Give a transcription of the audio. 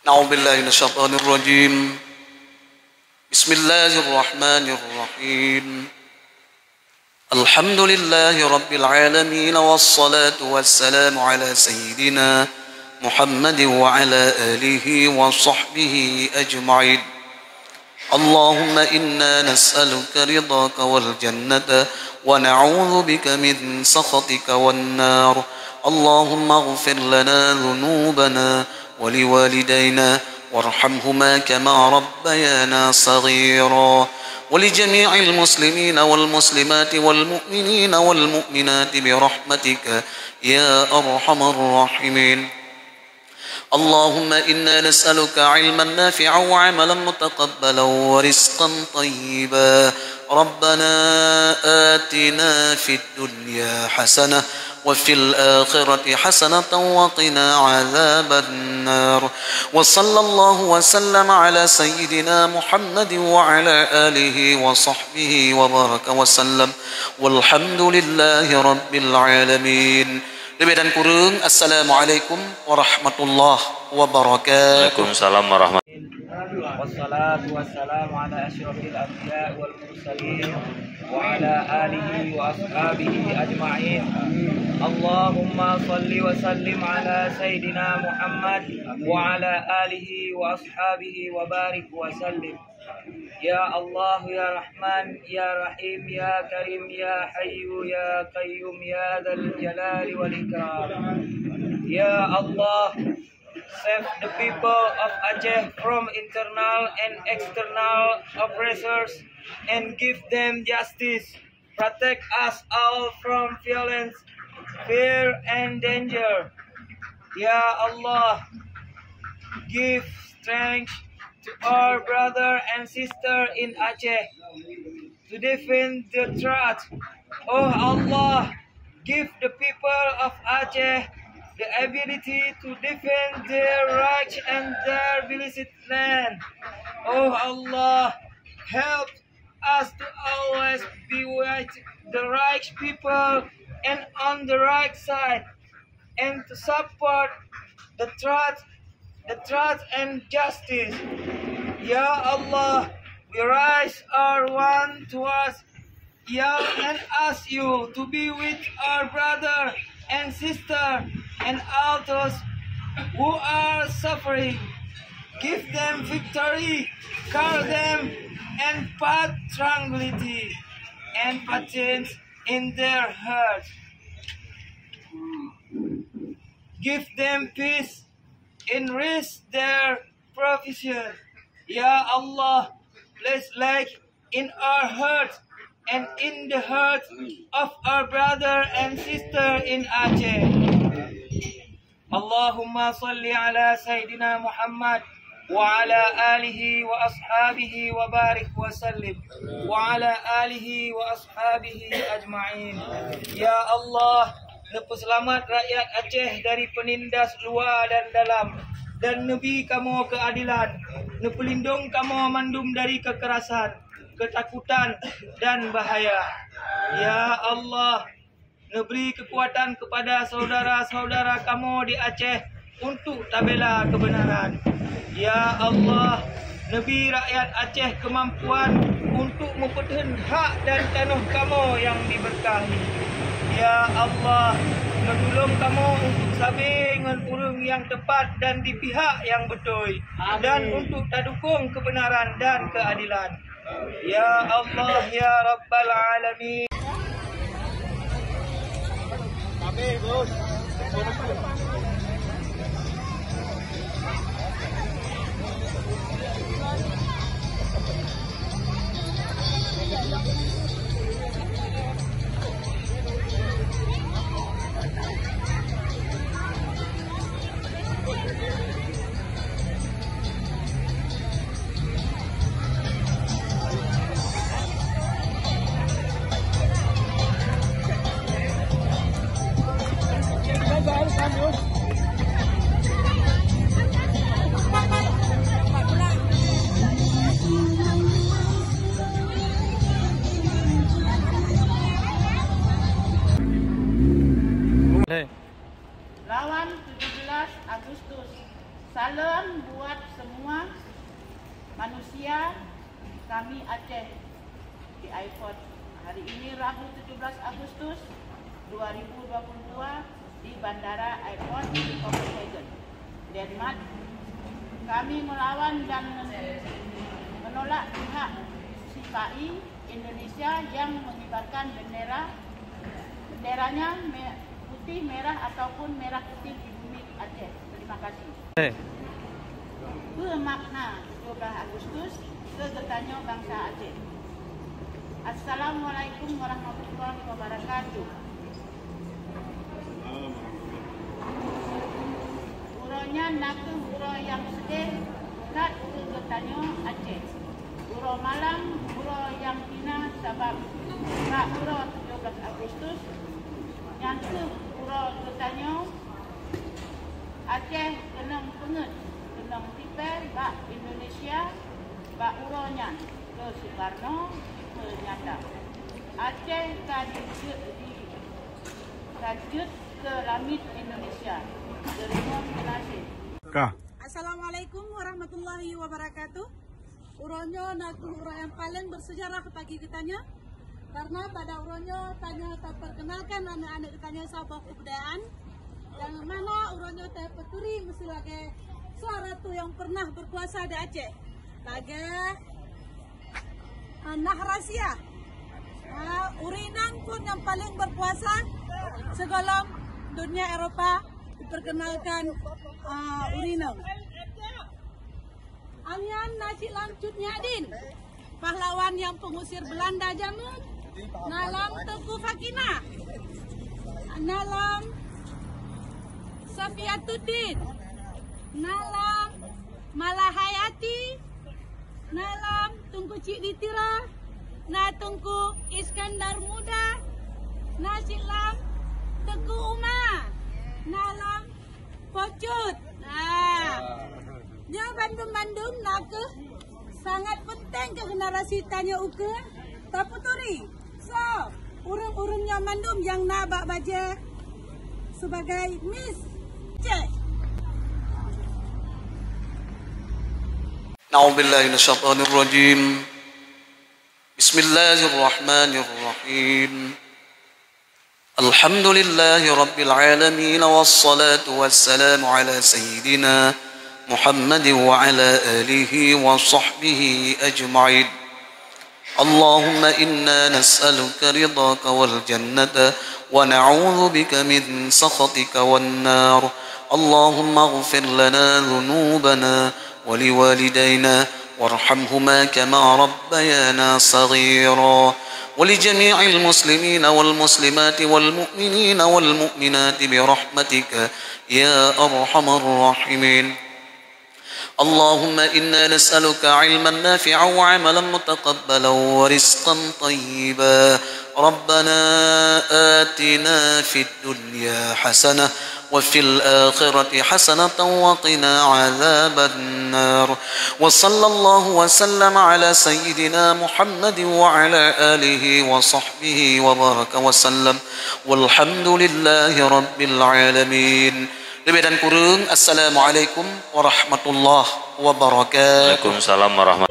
أعوذ بالله من الشيطان الرجيم. بسم الله الرحمن الرحيم. الحمد لله رب العالمين، والصلاة والسلام على سيدنا محمد وعلى آله وصحبه أجمعين. اللهم إنا نسألك رضاك والجنة ونعوذ بك من سخطك والنار. اللهم اغفر لنا ذنوبنا ولوالدينا وارحمهما كما ربيانا صغيرا، ولجميع المسلمين والمسلمات والمؤمنين والمؤمنات برحمتك يا أرحم الراحمين. اللهم إنا نسألك علما نافعا وعملا متقبلا ورزقا طيبا. ربنا آتنا في الدنيا حسنة وفي الآخرة حسنة وقنا عذاب النار. وصلى الله وسلم على سيدنا محمد وعلى آله وصحبه وبارك وسلم، والحمد لله رب العالمين. Lebih dan kurang, Assalamualaikum warahmatullahi wabarakatuh. Waalaikumsalam warahmatullahi wabarakatuh. Wassalatu wassalamu ala asyrafil anbiya wal mursalin wa ala alihi wa ashabihi ajma'in. Allahumma salli wa sallim ala Sayyidina Muhammad wa ala alihi wa ashabihi wa barik wa sallim. Ya Allah, Ya Rahman, Ya Rahim, Ya Karim, Ya Hayyu, Ya Qayyum, Ya Dzal Jalali wal Ikram. Ya Allah, save the people of Aceh from internal and external oppressors and give them justice. Protect us all from violence, fear and danger. Ya Allah, give strength to our brother and sister in Aceh to defend the truth. Oh Allah, give the people of Aceh the ability to defend their rights and their blessed land. Oh Allah, help us to always be with the right people and on the right side, and to support the truth and justice. Ya Allah, we raise our one to us, Ya, and ask you to be with our brother and sister and all those who are suffering. Give them victory, calm them, and put tranquility and patience in their hearts. Give them peace, enrich their provision. Ya Allah, place light in our hearts and in the hearts of our brother and sister in Aceh. Allahumma salli ala Sayyidina Muhammad wa ala alihi wa ashabihi wa barik wa sallim wa ala alihi wa ashabihi ajma'in. Ya Allah, selamat rakyat Aceh dari penindas luar dan dalam, dan nebi kamu keadilan, nepelindung kamu mandum dari kekerasan, ketakutan dan bahaya. Ya Allah, neberi kekuatan kepada saudara-saudara kamu di Aceh untuk tabela kebenaran. Ya Allah, nebi rakyat Aceh kemampuan untuk mempertahankan hak dan tanah kamu yang diberkahi. Ya Allah, menolong kamu untuk sabar dengan urung yang tepat dan di pihak yang betul. Amin. Dan untuk dukung kebenaran dan keadilan. Ya Allah, Ya Rabbal Alamin. Amin, Bos. melawat semua manusia kami Aceh di iPod hari ini Rabu 17 Agustus 2022 di Bandara Airport di Copenhagen, Denmark. Kami melawan dan menolak pihak CPI Indonesia yang mengibarkan benderanya putih merah ataupun merah putih di bumi Aceh. Terima kasih. Bermakna 12 Agustus kegetanya bangsa Aceh. Assalamualaikum warahmatullahi wabarakatuh. Uronya naku uro yang sedih kat kegetanya Aceh. Uro malam uro yang hina sabab kat uro 17 Agustus yang ke uro kegetanya Aceh kenang penget kenang tipel bak Indonesia bak uronya ke Soekarno nyata. Aceh kajut ke langit Indonesia. Terima kasih. Assalamualaikum warahmatullahi wabarakatuh. Uronyo naku uro yang paling bersejarah bagi kitanya. Karena pada uronyo tanya terperkenalkan anak-anak kitanya sabah kebudayaan. Yang mana uronyo terpeturi mesti lagi suara tu yang pernah berkuasa di Aceh. Lagi nah rahasia. Urinan pun yang paling berkuasa segala dunia Eropa diperkenalkan Urinan. Alian Nasi Lamcutnya Adin, pahlawan yang pengusir Belanda zaman. Nalam Teku Fakina, nalam Safiatuddin, nalam Malahayati, nalam Tunku Cik Ditira, na Tunku Iskandar Muda, na silam Teku Umar, nalam Pocut. Dia Bandung nak sangat penting ke generasi tanya uke taputuri. So, urun-urunnya Bandung yang nak bak baja sebagai Miss Aceh. A'udzubillahi minasyaitonir rajim. Bismillahirrahmanirrahim. Alhamdulillahi rabbil alamin wassalatu wassalamu ala sayyidina Muhammadin wa ala alihi wa sahbihi ajma'in. Allahumma inna nas'aluka ridhaka wal jannata wa na'udzu bika min sakhatika wan nar. Allahumma ighfir lana dhunubana ولوالدينا وارحمهما كما ربيانا صغيرا ولجميع المسلمين والمسلمات والمؤمنين والمؤمنات برحمتك يا أرحم الراحمين. اللهم إنا نسألك علما نافعا وعملا متقبلا ورزقا طيبا. ربنا آتنا في الدنيا حسنة وفي الآخرة حسنة وقنا عذاب النار. وصلى الله وسلم على سيدنا محمد وعلى آله وصحبه وبارك وسلم والحمد لله رب العالمين. Lebih dan kurang, Assalamualaikum warahmatullahi wabarakatuh. Waalaikumsalam warahmatullahi